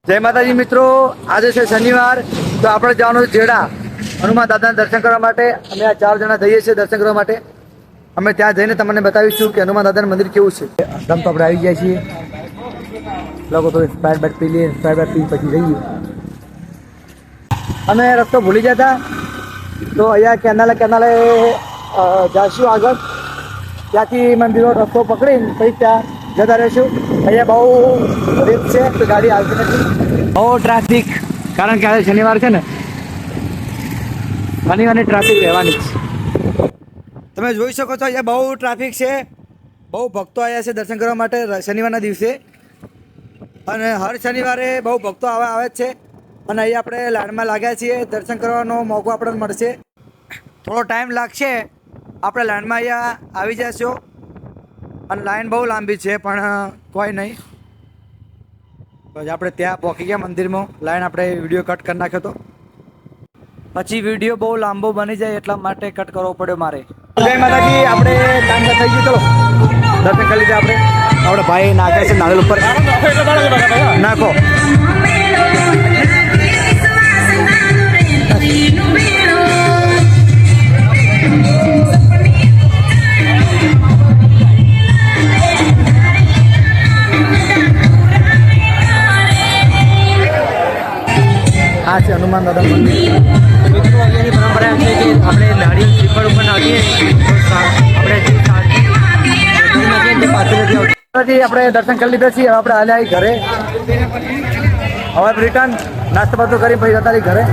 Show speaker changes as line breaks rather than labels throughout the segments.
જય માતાજી મિત્રો, આજે છે શનિવાર. તો આપણે જવાનું છે જેડા હનુમાન દાદાના દર્શન કરવા માટે. અમે આ 4 જણા જઈએ છીએ દર્શન કરવા માટે. અમે ત્યાં જઈને તમને બતાવીશું કે હનુમાન દાદાનું મંદિર કેવું છે. એકદમ તો આપણે આવી ગયા છીએ. લોકો તો સ્પ્રાઇટ બાઇટ પી લઈએ, સ્પ્રાઇટ બાઇટ પી પછી જઈએ. અમે રસ્તો ભૂલી ગયા હતા, તો અહીંયા કેનાલે જઈશું આગળ. ત્યાંથી મંદિરનો રસ્તો પકડીને પછી ત્યાં જતા રહીશું. અહીંયા બહુ રીત છે, તો ગાડી આવતી નથી. બહુ ટ્રાફિક, કારણ કે આજે શનિવાર છે ને, શનિવારની ટ્રાફિક રહેવાની જ. તમે જોઈ શકો છો અહીંયા બહુ ટ્રાફિક છે. બહુ ભક્તો આવ્યા છે દર્શન કરવા માટે શનિવારના દિવસે. અને હર શનિવારે બહુ ભક્તો આવે જ છે. અને અહીંયા આપણે લાઇનમાં લાગ્યા છીએ. દર્શન કરવાનો મોકો આપણને મળશે. થોડો ટાઈમ લાગશે, આપણે લાઇનમાં અહીંયા આવી જઈશું. અને લાઈન બહુ લાંબી છે, પણ કોઈ નહીં. પછી આપણે ત્યાં પહોંચી ગયા મંદિરમાં. લાઈન આપણે વિડીયો કટ કરી નાખ્યો હતો. પછી વિડીયો બહુ લાંબો બની જાય એટલા માટે કટ કરવો પડ્યો મારે. જય માતાજી, આપણે ટાઈમ થઈ ગયું. ચલો દર્શન કરી લીધા આપણે. આપણે ભાઈ નાખે છે નાળિયેર ઉપર. નાખો. આ છે હનુમાન દાદા મંદિર. મિત્રો, અહીંયાની પરંપરા એમ છે કે આપણે નાળિયેર શ્રીફળ ઉપર નાખીએ આપણે દર્શન કરી લીધા છીએ. હવે આપણે હાલ્યા ઘરે. હવે રિટર્ન નાસ્તો બાસ્તો કરી પછી જતા ઘરે.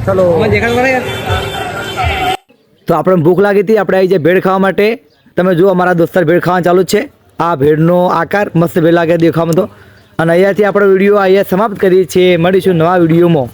ચલો. તો આપણે ભૂખ લાગી હતી, આપણે આવી જાય ભેળ ખાવા માટે. તમે જુઓ, અમારા દોસ્તાર ભેળ ખાવાનું ચાલુ જ છે. આ ભેળનો આકાર મસ્ત ભેળ લાગે દેખાવામાં તો. અને અહીંયાથી આપણો વિડીયો અહીંયા સમાપ્ત કરીએ છીએ. મળીશું નવા વિડીયોમાં.